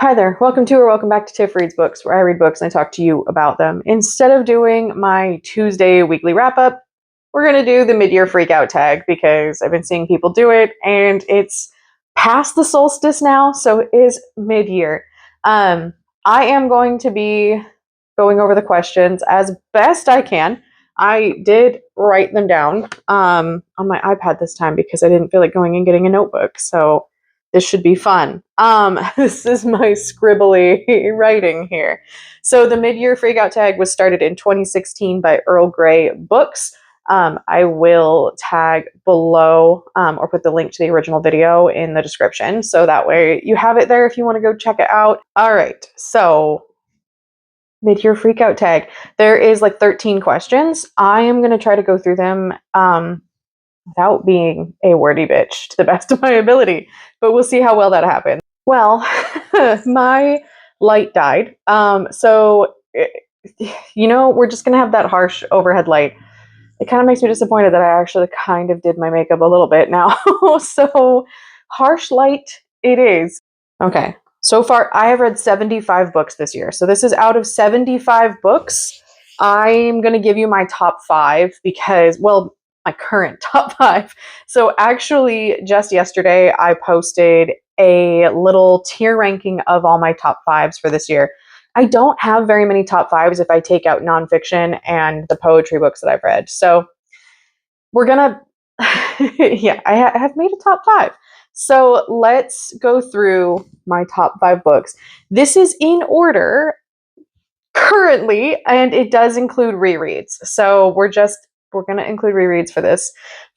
Hi there, welcome to or welcome back to Tiff Reads Books, where I read books and I talk to you about them. Instead of doing my Tuesday weekly wrap up, we're going to do the mid-year freakout tag because I've been seeing people do it and it's past the solstice now, so it is mid-year. I am going to be going over the questions as best I can. I did write them down on my iPad this time because I didn't feel like going and getting a notebook, so this should be fun. This is my scribbly writing here. So the mid-year freakout tag was started in 2016 by Earl Grey Books. I will tag below or put the link to the original video in the description, so that way you have it there if you want to go check it out. All right, so mid-year freakout tag. There is like 13 questions. I am going to try to go through them without being a wordy bitch to the best of my ability, but we'll see how well that happens. Well, my light died. We're just going to have that harsh overhead light. It kind of makes me disappointed that I actually kind of did my makeup a little bit now. So harsh light it is. Okay. So far, I have read 75 books this year. So this is out of 75 books. I'm going to give you my top five because, well, my current top five. So actually, just yesterday, I posted a little tier ranking of all my top fives for this year. I don't have very many top fives if I take out nonfiction and the poetry books that I've read. So we're going to, yeah, I have made a top five. So let's go through my top five books. This is in order currently, and it does include rereads. So we're going to include rereads for this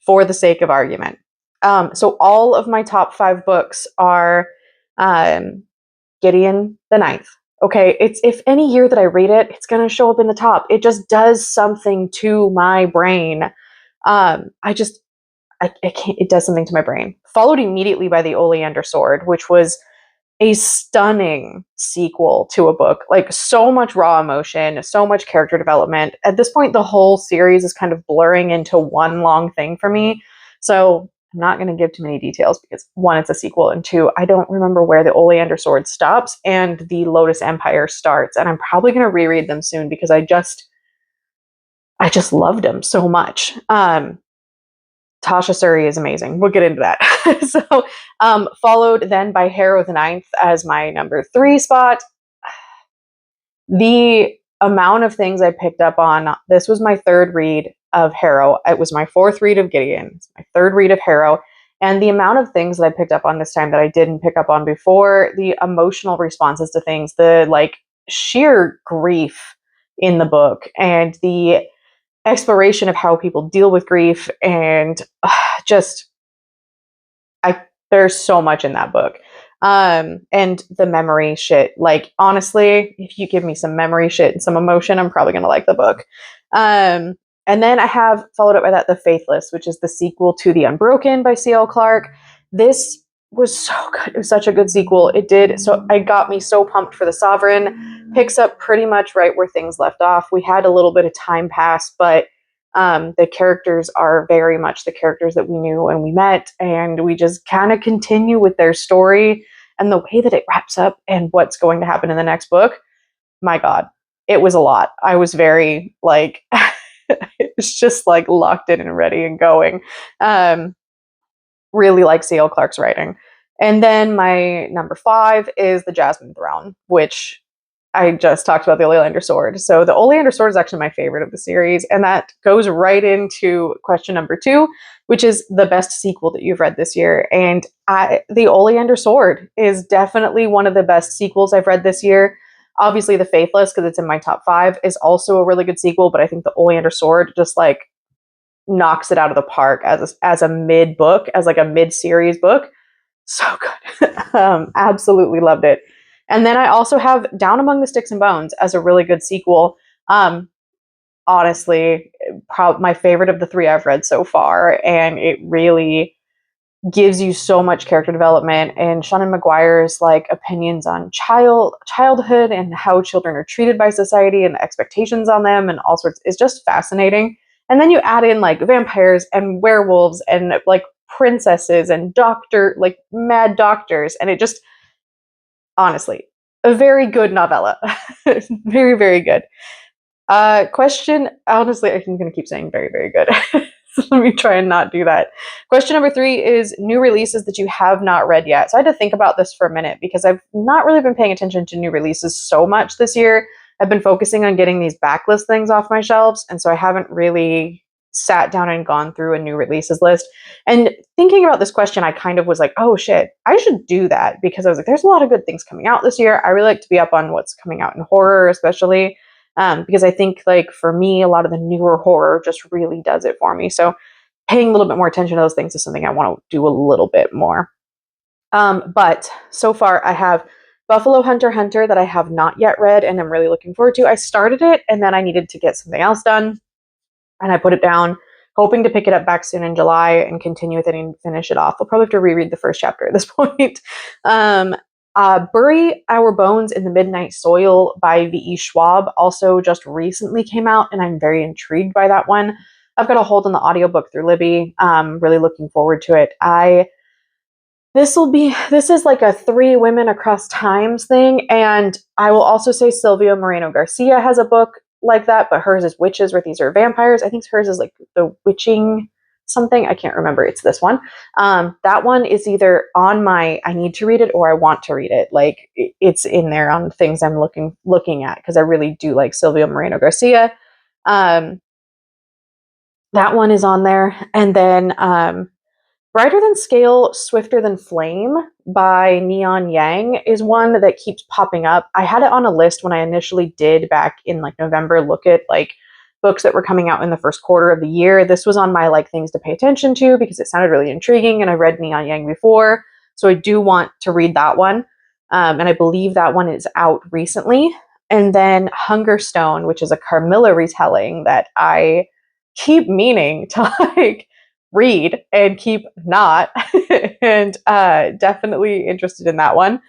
for the sake of argument. So all of my top five books are Gideon the Ninth. Okay, it's if any year that I read it, it's going to show up in the top. It just does something to my brain. I can't, it does something to my brain. Followed immediately by The Oleander Sword, which was a stunning sequel to a book. Like, so much raw emotion, so much character development. At this point, the whole series is kind of blurring into one long thing for me. So I'm not going to give too many details because one, it's a sequel, and two, I don't remember where The Oleander Sword stops and The Lotus Empire starts. And I'm probably going to reread them soon because I just loved them so much. Tasha Suri is amazing. We'll get into that. So, followed then by Harrow the Ninth as my number 3 spot. The amount of things I picked up on, this was my third read of Harrow. It was my fourth read of Gideon. It's my third read of Harrow. And the amount of things that I picked up on this time that I didn't pick up on before, the emotional responses to things, the like sheer grief in the book, and the exploration of how people deal with grief, and there's so much in that book. And the memory shit, like, honestly, if you give me some memory shit and some emotion, I'm probably gonna like the book. And then I have followed up by that The Faithless, which is the sequel to The Unbroken by C.L. Clarke. This was so good. It was such a good sequel. It got me so pumped for The Sovereign. Picks up pretty much right where things left off. We had a little bit of time pass, but the characters are very much the characters that we knew when we met, and we just kind of continue with their story and the way that it wraps up and what's going to happen in the next book. My God, it was a lot. I was very like, it was just like locked in and ready and going. Really like C.L. Clarke's writing. And then my number 5 is The Jasmine Throne, which I just talked about, The Oleander Sword. So The Oleander Sword is actually my favorite of the series, and that goes right into question number 2, which is the best sequel that you've read this year. And The Oleander Sword is definitely one of the best sequels I've read this year. Obviously, The Faithless, because it's in my top 5, is also a really good sequel, but I think The Oleander Sword just like knocks it out of the park as a mid book, as like a mid series book. So good. Absolutely loved it. And then I also have Down Among the Sticks and Bones as a really good sequel. Honestly, my favorite of the 3 I've read so far, and it really gives you so much character development, and Shannon Maguire's like opinions on childhood and how children are treated by society and the expectations on them and all sorts is just fascinating. And then you add in like vampires and werewolves and like princesses and mad doctors, and it just honestly. A very good novella. Very, very good. Question, honestly, I'm going to keep saying very, very good. So let me try and not do that. Question number 3 is new releases that you have not read yet. So I had to think about this for a minute because I've not really been paying attention to new releases so much this year. I've been focusing on getting these backlist things off my shelves, and so I haven't really sat down and gone through a new releases list. And thinking about this question, I kind of was like, oh shit, I should do that because I was like, there's a lot of good things coming out this year. I really like to be up on what's coming out in horror, especially. Because I think, like, for me, a lot of the newer horror just really does it for me. So paying a little bit more attention to those things is something I want to do a little bit more. But so far, I have Buffalo Hunter Hunter that I have not yet read and I'm really looking forward to. I started it and then I needed to get something else done and I put it down, hoping to pick it up back soon in July and continue with it and finish it off. I'll probably have to reread the first chapter at this point. Bury Our Bones in the Midnight Soil by V.E. Schwab also just recently came out, and I'm very intrigued by that one. I've got a hold on the audiobook through Libby. Really looking forward to it. This is like a 3 women across times thing, and I will also say Silvia Moreno Garcia has a book like that, but hers is witches where these are vampires. I think hers is like the witching something. I can't remember. It's this one. That one is either on my I need to read it or I want to read it. Like it's in there on things I'm looking at because I really do like Silvia Moreno Garcia. That one is on there, and then Brighter Than Scale, Swifter Than Flame by Neon Yang is one that keeps popping up. I had it on a list when I initially did back in like November, look at like books that were coming out in the first quarter of the year. This was on my like things to pay attention to because it sounded really intriguing and I read Neon Yang before. So I do want to read that one. And I believe that one is out recently. And then Hungerstone, which is a Carmilla retelling that I keep meaning to like read and keep not and definitely interested in that one.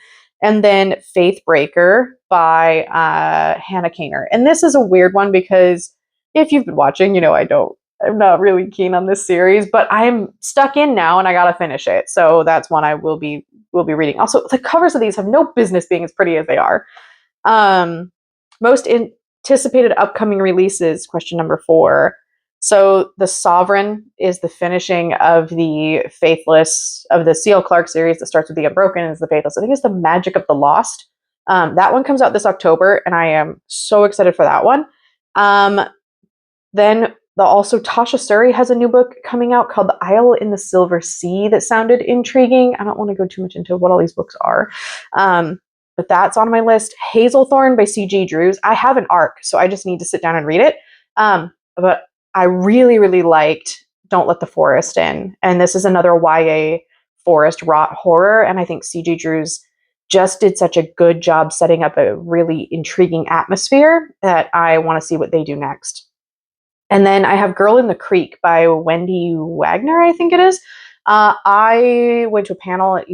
And then Faith Breaker by Hannah Kaner. And this is a weird one because if you've been watching, you know I'm not really keen on this series, but I'm stuck in now and I gotta finish it. So that's one I will be reading. Also, the covers of these have no business being as pretty as they are. Most anticipated upcoming releases, question number 4. So The Sovereign is the finishing of the Faithless, of the C.L. Clarke series that starts with The Unbroken and is the Faithless. I think it's The Magic of the Lost. That one comes out this October, and I am so excited for that one. Then also Tasha Suri has a new book coming out called The Isle in the Silver Sea that sounded intriguing. I don't want to go too much into what all these books are. But that's on my list. Hazelthorn by C.G. Drews. I have an ARC, so I just need to sit down and read it. But I really, really liked Don't Let the Forest In. And this is another YA forest rot horror. And I think C.G. Drews just did such a good job setting up a really intriguing atmosphere that I want to see what they do next. And then I have Girl in the Creek by Wendy Wagner, I think it is. I went to a panel at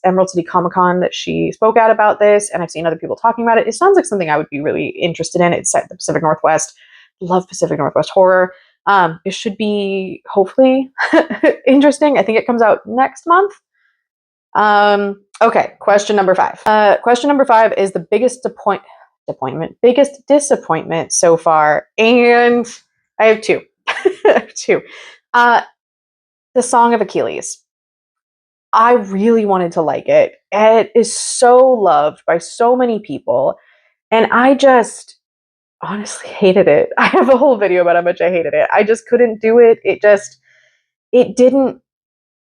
Emerald City Comic Con that she spoke at about this, and I've seen other people talking about it. It sounds like something I would be really interested in. It's set in the Pacific Northwest. Love Pacific Northwest horror. It should be hopefully interesting. I think it comes out next month. Okay, question number 5. Question number 5 is the biggest disappointment so far, and I have 2. The Song of Achilles. I really wanted to like it. It is so loved by so many people, and I just honestly hated it. I have a whole video about how much I hated it. I just couldn't do it. It didn't,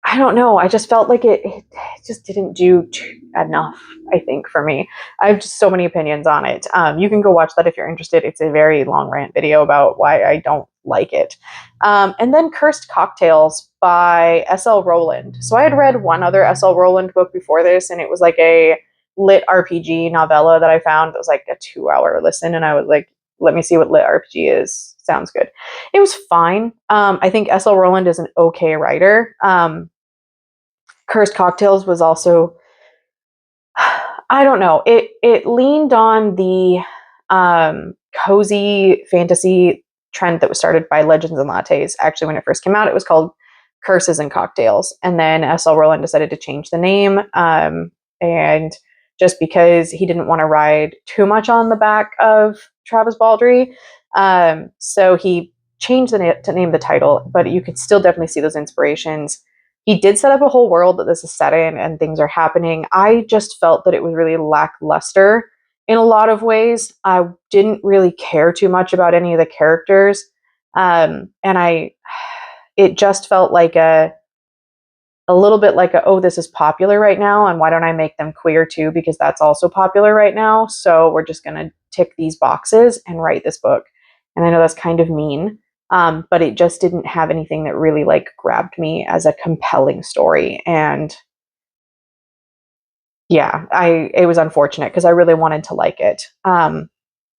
I don't know. I just felt like it just didn't do enough, I think, for me. I have just so many opinions on it. You can go watch that if you're interested. It's a very long rant video about why I don't like it. And then Cursed Cocktails by S.L. Rowland. So I had read one other S.L. Rowland book before this, and it was like a lit RPG novella that I found. It was like a 2-hour listen, and I was like, let me see what lit RPG is. Sounds good. It was fine. I think S.L. Rowland is an okay writer. Cursed Cocktails was also, I don't know. It leaned on the cozy fantasy trend that was started by Legends and Lattes. Actually, when it first came out, it was called Curses and Cocktails. And then S.L. Rowland decided to change the name and just because he didn't want to ride too much on the back of Travis Baldree. So he changed to name the title, but you could still definitely see those inspirations. He did set up a whole world that this is set in and things are happening. I just felt that it was really lackluster in a lot of ways. I didn't really care too much about any of the characters. It just felt like a little bit like oh, this is popular right now, and why don't I make them queer too, because that's also popular right now. So we're just going to tick these boxes and write this book. And I know that's kind of mean, but it just didn't have anything that really like grabbed me as a compelling story. And yeah, it was unfortunate because I really wanted to like it.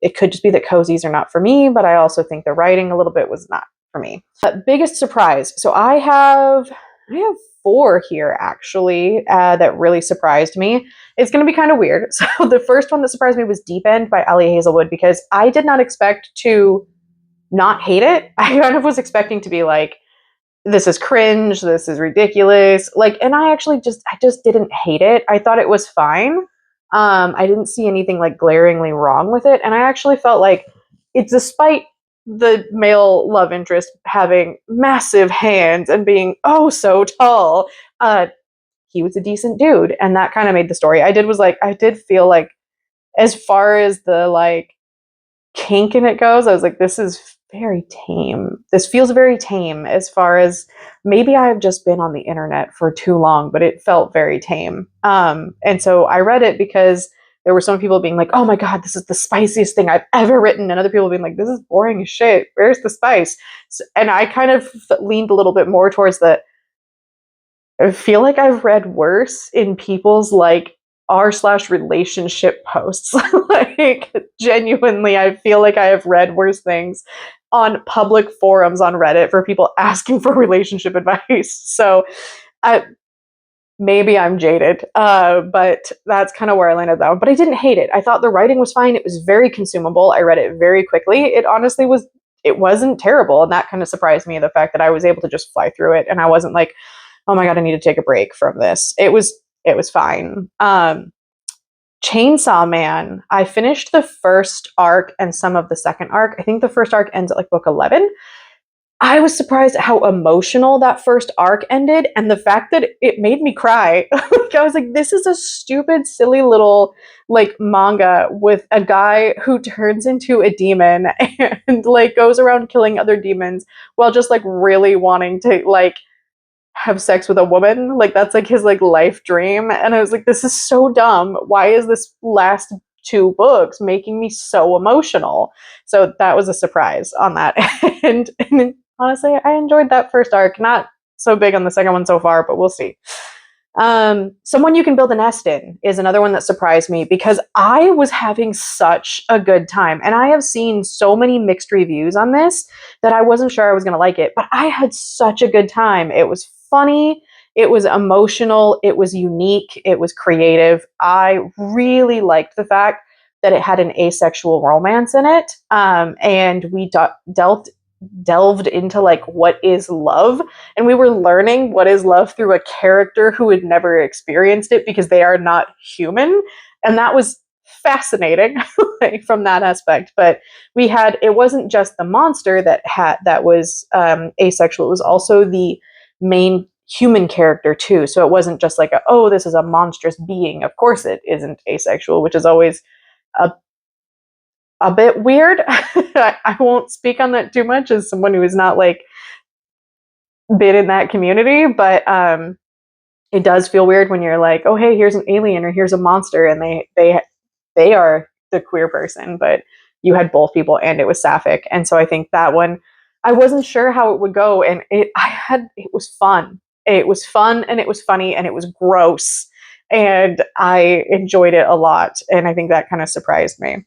It could just be that cozies are not for me, but I also think the writing a little bit was not for me. Biggest surprise. So I have 4 here actually that really surprised me. It's going to be kind of weird. So the first one that surprised me was Deep End by Ellie Hazelwood, because I did not expect to not hate it. I kind of was expecting to be like, this is cringe, this is ridiculous. Like, and I just didn't hate it. I thought it was fine. I didn't see anything like glaringly wrong with it. And I actually felt like it's, despite the male love interest having massive hands and being oh so tall, he was a decent dude. And that kind of made the story. I did feel like, as far as the like kink in it goes, I was like, this is very tame. This feels very tame, as far as, maybe I've just been on the internet for too long, but it felt very tame. And so I read it because there were some people being like, oh my God, this is the spiciest thing I've ever written. And other people being like, this is boring as shit. Where's the spice? And I kind of leaned a little bit more towards I feel like I've read worse in people's like r/relationship posts. Like, genuinely, I feel like I have read worse things on public forums on Reddit for people asking for relationship advice. So maybe I'm jaded, but that's kind of where I landed that one. But I didn't hate it. I thought the writing was fine. It was very consumable. I read it very quickly. It honestly was. It wasn't terrible, and that kind of surprised me. The fact that I was able to just fly through it, and I wasn't like, oh my God, I need to take a break from this. It was fine. Chainsaw Man. I finished the first arc and some of the second arc. I think the first arc ends at like book 11. I was surprised at how emotional that first arc ended, and the fact that it made me cry. Like, I was like, this is a stupid, silly little like manga with a guy who turns into a demon and like goes around killing other demons while just like really wanting to like have sex with a woman. Like, that's like his like life dream. And I was like, this is so dumb. Why is this last 2 books making me so emotional? So that was a surprise on that. And honestly, I enjoyed that first arc. Not so big on the second one so far, but we'll see. Someone You Can Build a Nest In is another one that surprised me, because I was having such a good time. And I have seen so many mixed reviews on this that I wasn't sure I was going to like it, but I had such a good time. It was funny. It was emotional. It was unique. It was creative. I really liked the fact that it had an asexual romance in it. And we delved into like, what is love, and we were learning what is love through a character who had never experienced it, because they are not human. And that was fascinating like, from that aspect. But it wasn't just the monster that was asexual. It was also the main human character too. So it wasn't just like oh, this is a monstrous being. Of course it isn't asexual, which is always a bit weird. I won't speak on that too much as someone who is not like been in that community, but it does feel weird when you're like, oh hey, here's an alien or here's a monster, and they are the queer person, but you had both people and it was sapphic. And so I think that one, I wasn't sure how it would go, and it was fun. It was fun, and it was funny, and it was gross, and I enjoyed it a lot. And I think that kind of surprised me.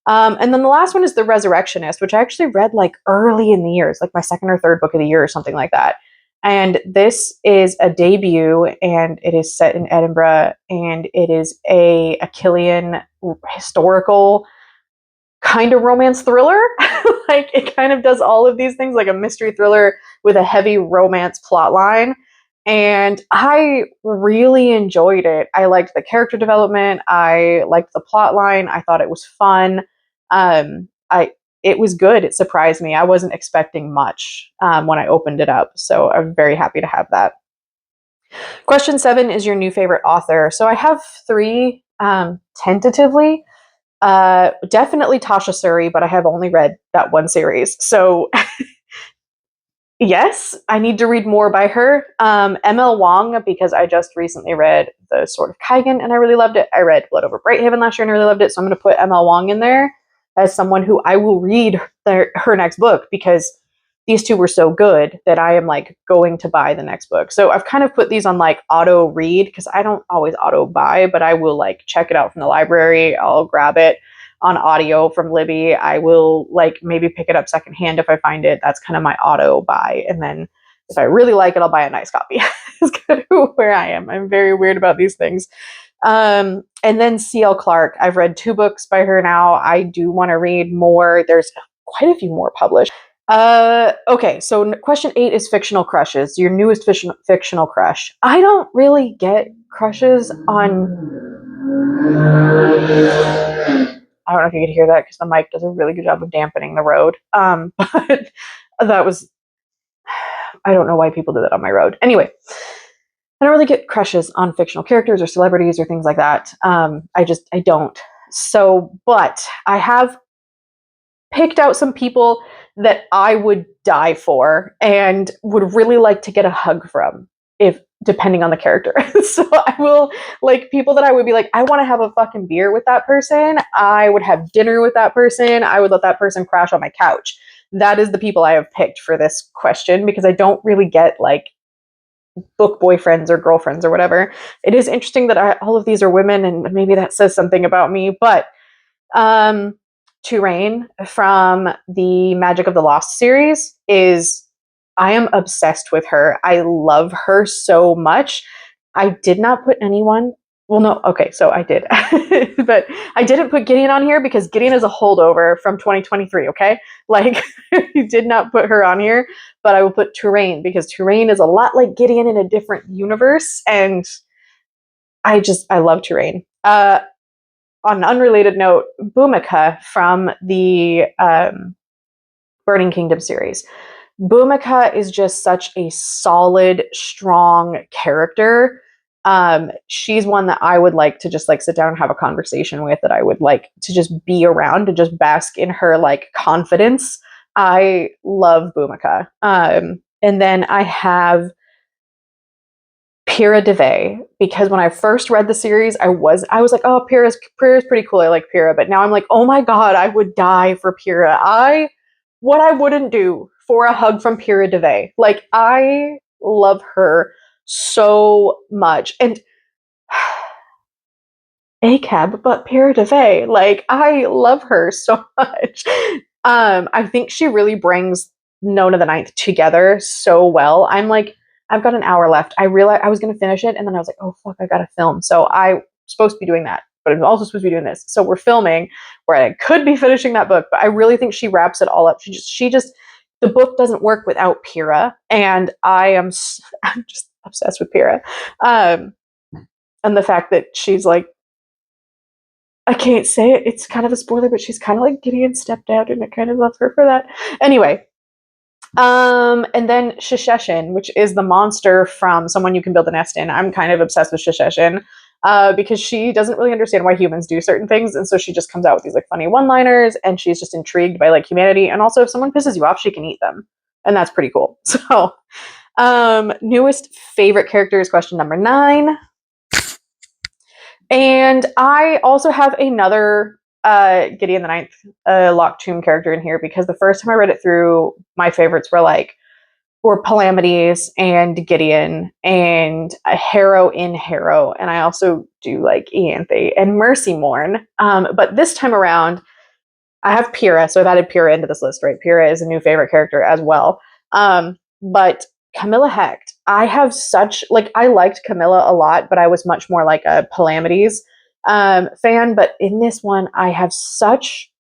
And then the last one is The Resurrectionist, which I actually read like early in the year. It's like my second or third book of the year or something like that. And this is a debut, and it is set in Edinburgh, and it is a Achillean historical kind of romance thriller. Like, it kind of does all of these things, like a mystery thriller with a heavy romance plot line. and I really enjoyed it. I liked the character development. I liked the plot line. I thought it was fun. I It was good. It surprised me. I wasn't expecting much when I opened it up, so I'm very happy to have that. Question 7 is your new favorite author. So I have 3 tentatively. Definitely Tasha Suri, but I have only read that one series. So yes, I need to read more by her. ML Wong, because I just recently read The Sword of Kaigan and I really loved it. I read Blood Over Brighthaven last year and I really loved it. So I'm going to put ML Wong in there as someone who I will read her next book, because these 2 were so good that I am like going to buy the next book. So I've kind of put these on like auto read, because I don't always auto buy, but I will like check it out from the library. I'll grab it on audio from Libby. I will like maybe pick it up secondhand if I find it. That's kind of my auto buy. And then if I really like it, I'll buy a nice copy. It's kind of where I am. I'm very weird about these things. And then C.L. Clark. I've read 2 books by her now. I do want to read more. There's quite a few more published. Okay, so question 8 is fictional crushes. Your newest fictional crush. I don't really get crushes on... I don't know if you could hear that because the mic does a really good job of dampening the road. But that was... I don't know why people do that on my road. Anyway, I don't really get crushes on fictional characters or celebrities or things like that. I don't. So, but I have picked out some people that I would die for and would really like to get a hug from, if depending on the character. So I will, like, people that I would be like, I want to have a fucking beer with that person. I would have dinner with that person. I would let that person crash on my couch. That is the people I have picked for this question, because I don't really get like book boyfriends or girlfriends or whatever. It is interesting that all of these are women, and maybe that says something about me, but Turain from the Magic of the Lost series I am obsessed with her. I love her so much. I did not put anyone, well, no, okay, so I did, but I didn't put Gideon on here because Gideon is a holdover from 2023, okay? Like, you did not put her on here, but I will put Turain because Turain is a lot like Gideon in a different universe, and I love Turain. On an unrelated note, Bhumika from the Burning Kingdom series. Bhumika is just such a solid, strong character. She's one that I would like to just like sit down and have a conversation with, that I would like to just be around, to just bask in her like confidence. I love Bhumika. And then I have Pyrrha DeVay, because when I first read the series, I was like, oh, Pyrrha's pretty cool. I like Pyrrha, but now I'm like, oh my god, I would die for Pyrrha. What I wouldn't do for a hug from Pyrrha DeVay. Like, I love her so much, and ACAB, but Pyrrha DeVay, like, I love her so much. I think she really brings Nona the Ninth together so well. I'm like, I've got an hour left. I realized I was going to finish it, and then I was like, oh, fuck, I got to film. So I'm supposed to be doing that, but I'm also supposed to be doing this. So we're filming where I could be finishing that book, but I really think she wraps it all up. She just, the book doesn't work without Pyrrha, and I'm just obsessed with Pyrrha. And the fact that she's like, I can't say it, it's kind of a spoiler, but she's kind of like Gideon's stepdad, and I kind of love her for that. Anyway, and then Shisheshin, which is the monster from Someone You Can Build a Nest In. I'm kind of obsessed with Shisheshin, because she doesn't really understand why humans do certain things, and so she just comes out with these like funny one-liners, and she's just intrigued by like humanity, and also if someone pisses you off, she can eat them, and that's pretty cool. So, newest favorite character is question number 9. And I also have another Gideon the Ninth Locked Tomb character in here, because the first time I read it through, my favorites were Palamides and Gideon and Harrow in Harrow, and I also do like Ianthe and Mercy Morn. But this time around, I have Pyrrha, so I've added Pyrrha into this list, right? Pyrrha is a new favorite character as well. But Camilla Hecht, I have I liked Camilla a lot, but I was much more like a Palamides fan. But in this one, I have such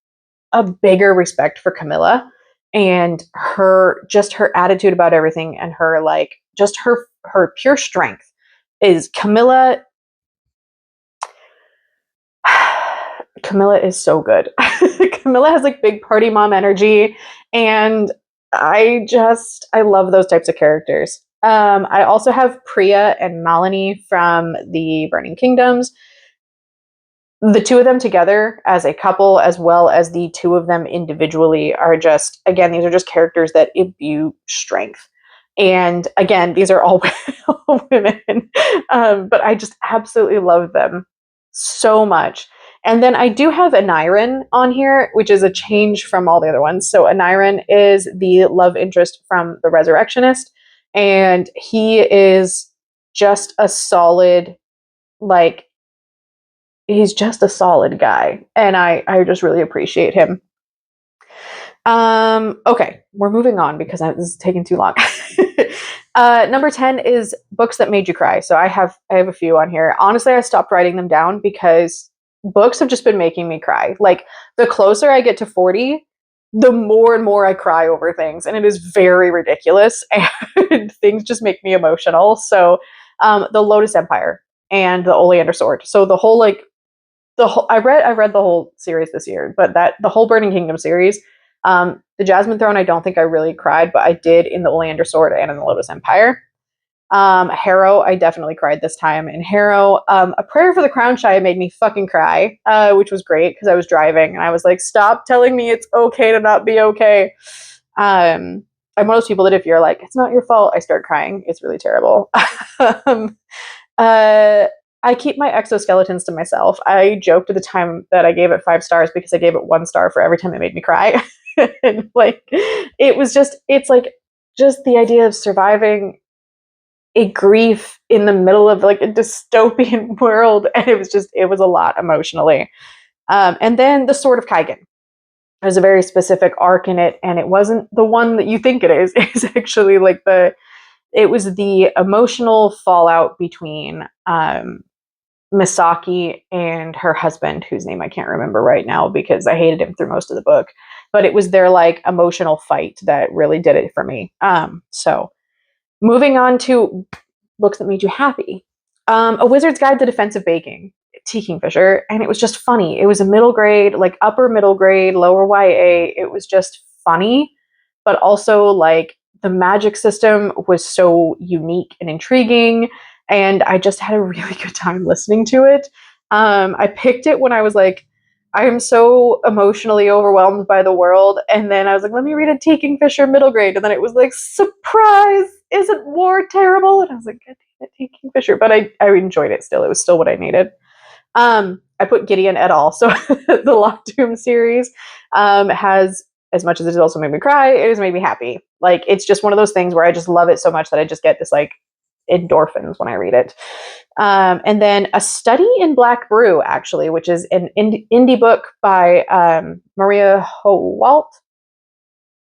a bigger respect for Camilla and her attitude about everything, and her like just her her pure strength is Camilla. Camilla is so good. Camilla has like big party mom energy, and I love those types of characters. I also have Priya and Malini from the Burning Kingdoms. The two of them together as a couple, as well as the two of them individually, are just, again, these are just characters that imbue strength. And again, these are all women, but I just absolutely love them so much. And then I do have Aniran on here, which is a change from all the other ones. So Aniran is the love interest from The Resurrectionist, and he is just a solid, like, he's just a solid guy, and I just really appreciate him. Okay, we're moving on because this is taking too long. Number 10 is books that made you cry. So I have a few on here. Honestly, I stopped writing them down because books have just been making me cry. Like, the closer I get to 40, the more and more I cry over things, and it is very ridiculous, and things just make me emotional. So the Lotus Empire and the Oleander Sword. So I read the whole series this year, but the whole Burning Kingdom series, the Jasmine Throne, I don't think I really cried, but I did in the Oleander Sword and in the Lotus Empire. Harrow, I definitely cried this time in Harrow. A Prayer for the Crown Shy made me fucking cry, which was great because I was driving and I was like, stop telling me it's okay to not be okay. I'm one of those people that if you're like, it's not your fault, I start crying. It's really terrible. I keep my exoskeletons to myself. I joked at the time that I gave it 5 stars because I gave it 1 star for every time it made me cry. And like, it's like just the idea of surviving a grief in the middle of like a dystopian world. And it was a lot emotionally. And then The Sword of Kaigan. There's a very specific arc in it, and it wasn't the one that you think it is. It's actually like it was the emotional fallout between Misaki and her husband, whose name I can't remember right now because I hated him through most of the book. But it was their like emotional fight that really did it for me. So moving on to books that made you happy. A Wizard's Guide to Defensive Baking, T. Kingfisher, and it was just funny. It was a middle grade, like upper middle grade, lower YA. It was just funny, but also like the magic system was so unique and intriguing, and I just had a really good time listening to it. I picked it when I was like, I am so emotionally overwhelmed by the world, and then I was like, let me read a T. Kingfisher middle grade, and then it was like, surprise, isn't war terrible? And I was like, God damn it, T. Kingfisher, but I enjoyed it still. It was still what I needed. I put Gideon et al. So the Locked Tomb series has, as much as it has also made me cry, it has made me happy. Like, it's just one of those things where I just love it so much that I just get this like endorphins when I read it. And then A Study in Black Brew, actually, which is an indie book by Maria Howalt.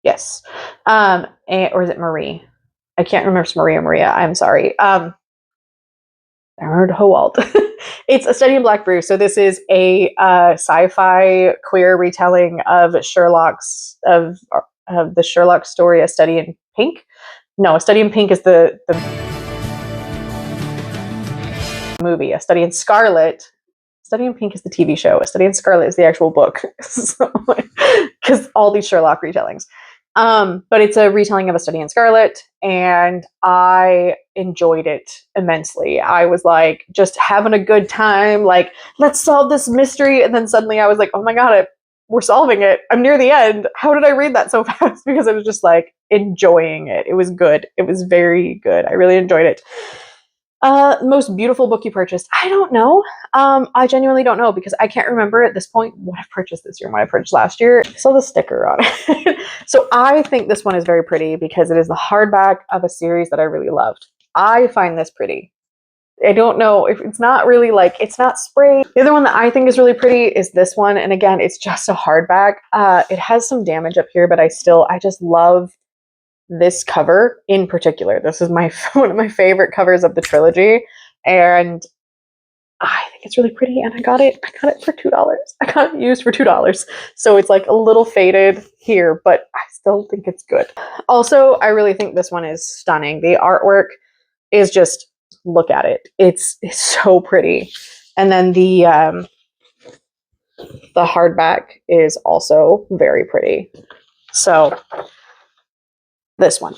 Yes. Or is it Marie? I can't remember if it's Marie or Maria. I'm sorry. I heard Howalt. It's A Study in Black Brew. So this is a sci-fi queer retelling of the Sherlock story, A Study in Pink. No, A Study in Pink is the movie. A Study in Scarlet. Study in Pink is the TV show. A Study in Scarlet is the actual book. Because all these Sherlock retellings. But it's a retelling of A Study in Scarlet, and I enjoyed it immensely. I was like just having a good time, like, let's solve this mystery, and then suddenly I was like, oh my god, we're solving it. I'm near the end. How did I read that so fast? Because I was just like enjoying it. It was good. It was very good. I really enjoyed it. Most beautiful book you purchased? I don't know. I genuinely don't know because I can't remember at this point what I purchased this year and what I purchased last year. I saw the sticker on it. So I think this one is very pretty because it is the hardback of a series that I really loved. I find this pretty. I don't know if it's not really like, it's not spray. The other one that I think is really pretty is this one. And again, it's just a hardback. It has some damage up here, but I just love this cover in particular. This is one of my favorite covers of the trilogy, and I think it's really pretty. And I got it for $2. I got it used for $2, so it's like a little faded here, but I still think it's good. Also, I really think this one is stunning. The artwork is just, look at it. It's so pretty. And then the hardback is also very pretty. So this one,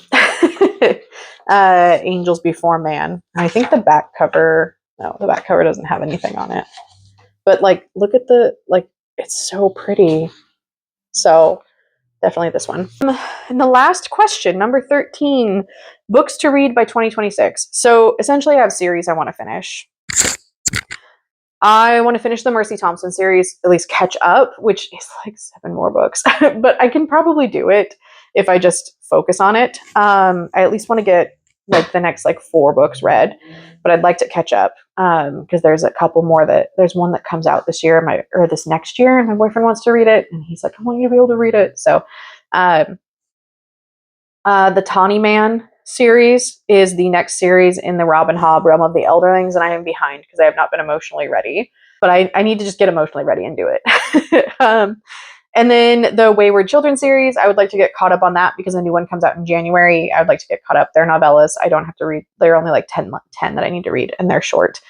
Angels Before Man. I think the back cover, no, the back cover doesn't have anything on it. But like, look at the, like, it's so pretty. So definitely this one. And the last question, number 13, books to read by 2026. So essentially I have series I want to finish. I want to finish the Mercy Thompson series, at least catch up, which is like 7 more books, but I can probably do it if I just focus on it. I at least want to get like the next like 4 books read, but I'd like to catch up because there's a couple more there's one that comes out this year, or this next year, and my boyfriend wants to read it, and he's like, I want you to be able to read it. So, the Tawny Man series is the next series in the Robin Hobb Realm of the Elderlings, and I am behind because I have not been emotionally ready. But I need to just get emotionally ready and do it. And then the Wayward Children series, I would like to get caught up on that because a new one comes out in January. I would like to get caught up. They're novellas. I don't have to read. They're only like 10 that I need to read, and they're short.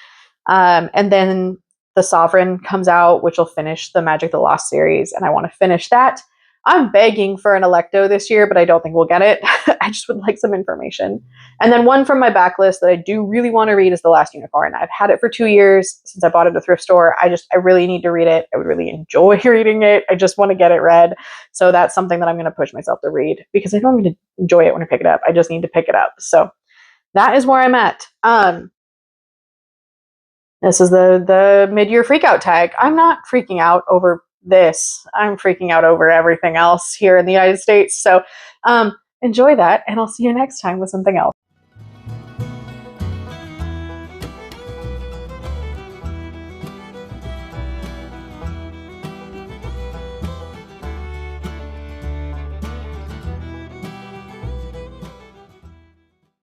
And then The Sovereign comes out, which will finish the Magic the Lost series, and I want to finish that. I'm begging for an Electo this year, but I don't think we'll get it. I just would like some information. And then one from my backlist that I do really want to read is The Last Unicorn. I've had it for 2 years since I bought it at a thrift store. I really need to read it. I would really enjoy reading it. I just want to get it read. So that's something that I'm going to push myself to read because I know I'm going to enjoy it when I pick it up. I just need to pick it up. So that is where I'm at. This is the mid-year freakout tag. I'm not freaking out over this. I'm freaking out over everything else here in the United States. So enjoy that, and I'll see you next time with something else.